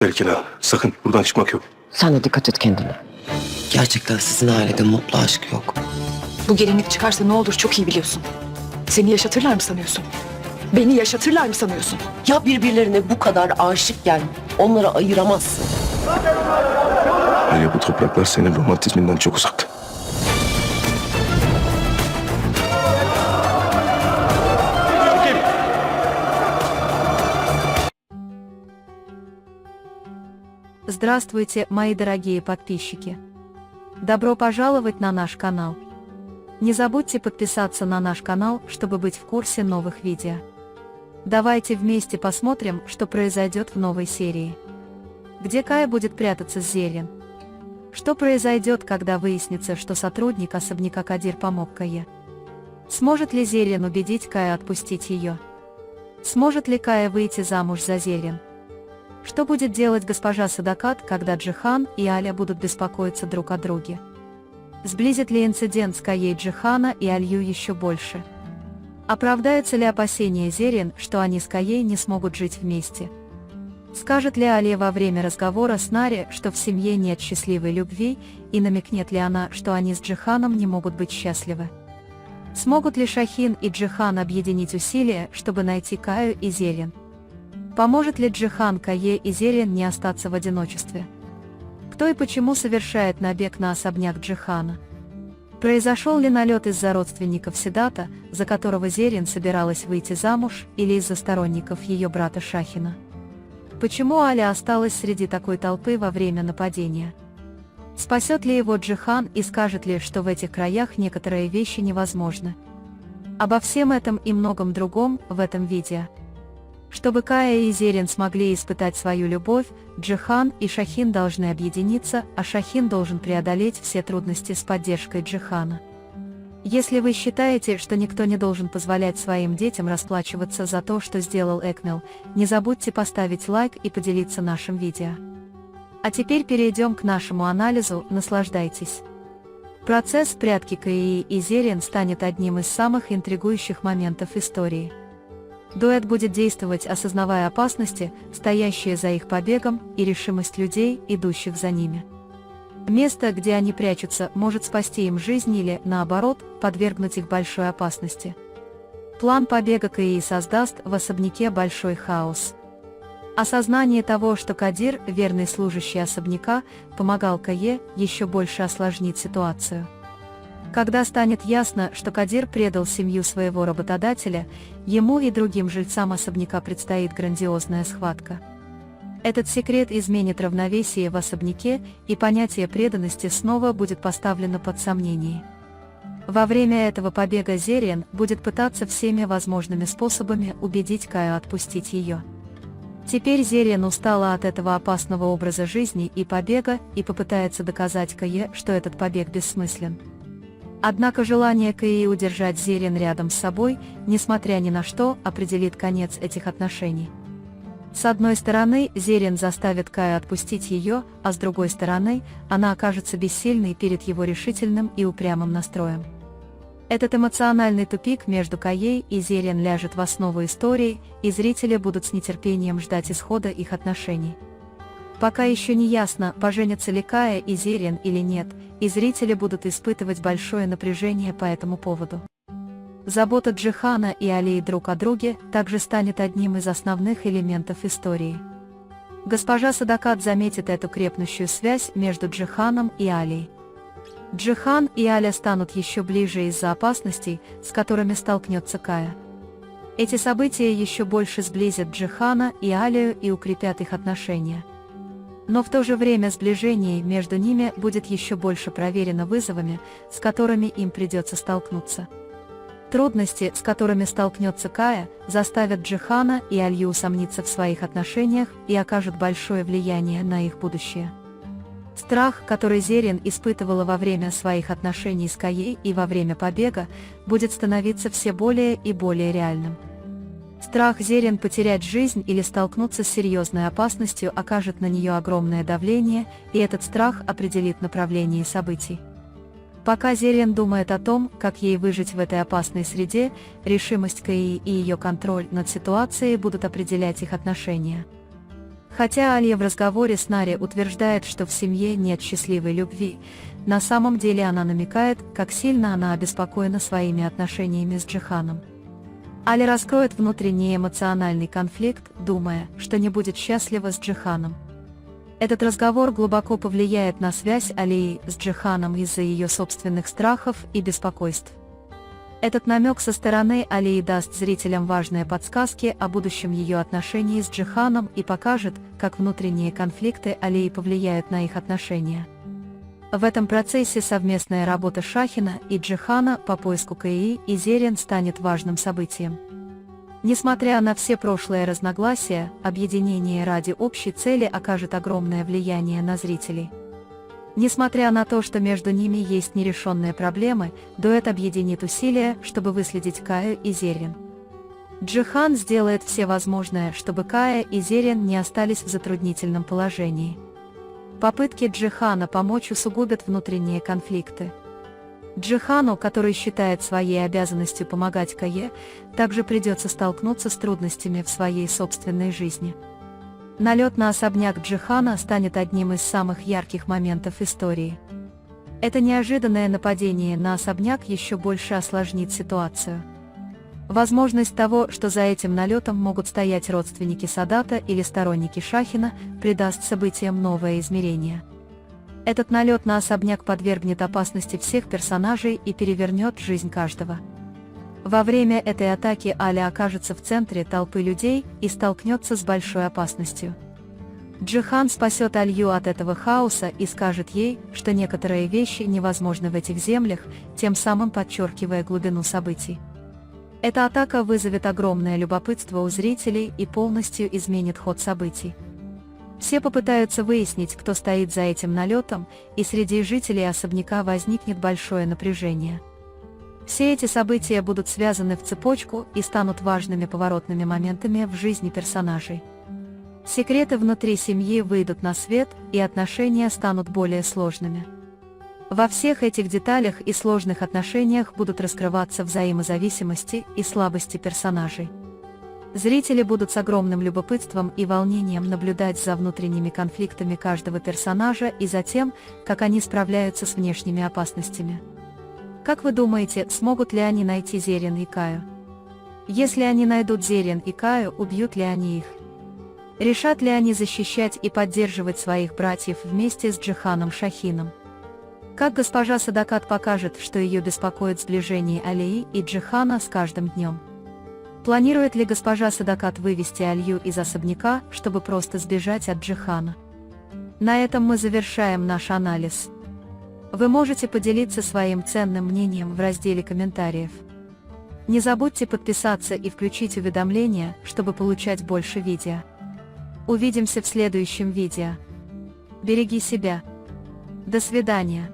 Berkela, sakın buradan çıkmak yok. Sen de dikkat et kendine. Gerçekten sizin ailede mutlu aşk yok. Bu gelinlik çıkarsa ne olur çok iyi biliyorsun. Seni yaşatırlar mı sanıyorsun? Beni yaşatırlar mı sanıyorsun? Ya birbirlerine bu kadar aşıkken onları ayıramazsın. Hayır, bu topraklar senin romantizminden çok uzakta. Здравствуйте, мои дорогие подписчики! Добро пожаловать на наш канал. Не забудьте подписаться на наш канал, чтобы быть в курсе новых видео. Давайте вместе посмотрим, что произойдет в новой серии. Где Кая будет прятаться с Зелен? Что произойдет, когда выяснится, что сотрудник особняка Кадир помог Кае? Сможет ли Зелен убедить Кая отпустить ее? Сможет ли Кая выйти замуж за Зелен? Что будет делать госпожа Садакат, когда Джихан и Аля будут беспокоиться друг о друге? Сблизит ли инцидент с Каей Джихана и Алью еще больше? Оправдается ли опасение Зерин, что они с Каей не смогут жить вместе? Скажет ли Алия во время разговора с Нари, что в семье нет счастливой любви, и намекнет ли она, что они с Джиханом не могут быть счастливы? Смогут ли Шахин и Джихан объединить усилия, чтобы найти Каю и Зелен? Поможет ли Джихан Кае и Зелен не остаться в одиночестве? Кто и почему совершает набег на особняк Джихана? Произошел ли налет из-за родственников Седата, за которого Зелен собиралась выйти замуж, или из-за сторонников ее брата Шахина? Почему Аля осталась среди такой толпы во время нападения? Спасет ли его Джихан и скажет ли, что в этих краях некоторые вещи невозможны? Обо всем этом и многом другом в этом видео. Чтобы Кая и Зерин смогли испытать свою любовь, Джихан и Шахин должны объединиться, а Шахин должен преодолеть все трудности с поддержкой Джихана. Если вы считаете, что никто не должен позволять своим детям расплачиваться за то, что сделал Экмел, не забудьте поставить лайк и поделиться нашим видео. А теперь перейдем к нашему анализу, наслаждайтесь. Процесс прятки Каи и Зерин станет одним из самых интригующих моментов истории. Дуэт будет действовать, осознавая опасности, стоящие за их побегом, и решимость людей, идущих за ними. Место, где они прячутся, может спасти им жизнь или, наоборот, подвергнуть их большой опасности. План побега Каи создаст в особняке большой хаос. Осознание того, что Кадир, верный служащий особняка, помогал Кае, еще больше осложнит ситуацию. Когда станет ясно, что Кадир предал семью своего работодателя, ему и другим жильцам особняка предстоит грандиозная схватка. Этот секрет изменит равновесие в особняке, и понятие преданности снова будет поставлено под сомнение. Во время этого побега Зерин будет пытаться всеми возможными способами убедить Каю отпустить ее. Теперь Зерин устала от этого опасного образа жизни и побега, и попытается доказать Кае, что этот побег бессмыслен. Однако желание Каи удержать Зерин рядом с собой, несмотря ни на что, определит конец этих отношений. С одной стороны, Зерин заставит Каю отпустить ее, а с другой стороны, она окажется бессильной перед его решительным и упрямым настроем. Этот эмоциональный тупик между Каей и Зерин ляжет в основу истории, и зрители будут с нетерпением ждать исхода их отношений. Пока еще не ясно, поженятся ли Кая и Зерин или нет, и зрители будут испытывать большое напряжение по этому поводу. Забота Джихана и Алии друг о друге также станет одним из основных элементов истории. Госпожа Садакат заметит эту крепнущую связь между Джиханом и Алией. Джихан и Аля станут еще ближе из-за опасностей, с которыми столкнется Кая. Эти события еще больше сблизят Джихана и Алию и укрепят их отношения. Но в то же время сближение между ними будет еще больше проверено вызовами, с которыми им придется столкнуться. Трудности, с которыми столкнется Кая, заставят Джихана и Алью усомниться в своих отношениях и окажут большое влияние на их будущее. Страх, который Зерин испытывала во время своих отношений с Каей и во время побега, будет становиться все более и более реальным. Страх Зерин потерять жизнь или столкнуться с серьезной опасностью окажет на нее огромное давление, и этот страх определит направление событий. Пока Зерин думает о том, как ей выжить в этой опасной среде, решимость Каи и ее контроль над ситуацией будут определять их отношения. Хотя Алия в разговоре с Нари утверждает, что в семье нет счастливой любви, на самом деле она намекает, как сильно она обеспокоена своими отношениями с Джиханом. Али раскроет внутренний эмоциональный конфликт, думая, что не будет счастлива с Джиханом. Этот разговор глубоко повлияет на связь Алии с Джиханом из-за ее собственных страхов и беспокойств. Этот намек со стороны Алии даст зрителям важные подсказки о будущем ее отношении с Джиханом и покажет, как внутренние конфликты Алии повлияют на их отношения. В этом процессе совместная работа Шахина и Джихана по поиску Каии и Зерин станет важным событием. Несмотря на все прошлые разногласия, объединение ради общей цели окажет огромное влияние на зрителей. Несмотря на то, что между ними есть нерешенные проблемы, дуэт объединит усилия, чтобы выследить Каю и Зерин. Джихан сделает все возможное, чтобы Кая и Зерин не остались в затруднительном положении. Попытки Джихана помочь усугубят внутренние конфликты. Джихану, который считает своей обязанностью помогать Кае, также придется столкнуться с трудностями в своей собственной жизни. Налет на особняк Джихана станет одним из самых ярких моментов истории. Это неожиданное нападение на особняк еще больше осложнит ситуацию. Возможность того, что за этим налетом могут стоять родственники Садата или сторонники Шахина, придаст событиям новое измерение. Этот налет на особняк подвергнет опасности всех персонажей и перевернет жизнь каждого. Во время этой атаки Аля окажется в центре толпы людей и столкнется с большой опасностью. Джихан спасет Алью от этого хаоса и скажет ей, что некоторые вещи невозможны в этих землях, тем самым подчеркивая глубину событий. Эта атака вызовет огромное любопытство у зрителей и полностью изменит ход событий. Все попытаются выяснить, кто стоит за этим налетом, и среди жителей особняка возникнет большое напряжение. Все эти события будут связаны в цепочку и станут важными поворотными моментами в жизни персонажей. Секреты внутри семьи выйдут на свет, и отношения станут более сложными. Во всех этих деталях и сложных отношениях будут раскрываться взаимозависимости и слабости персонажей. Зрители будут с огромным любопытством и волнением наблюдать за внутренними конфликтами каждого персонажа и за тем, как они справляются с внешними опасностями. Как вы думаете, смогут ли они найти Зерин и Каю? Если они найдут Зерин и Каю, убьют ли они их? Решат ли они защищать и поддерживать своих братьев вместе с Джиханом Шахином? Как госпожа Садакат покажет, что ее беспокоит сближение Алии и Джихана с каждым днем? Планирует ли госпожа Садакат вывести Алью из особняка, чтобы просто сбежать от Джихана? На этом мы завершаем наш анализ. Вы можете поделиться своим ценным мнением в разделе комментариев. Не забудьте подписаться и включить уведомления, чтобы получать больше видео. Увидимся в следующем видео. Береги себя. До свидания.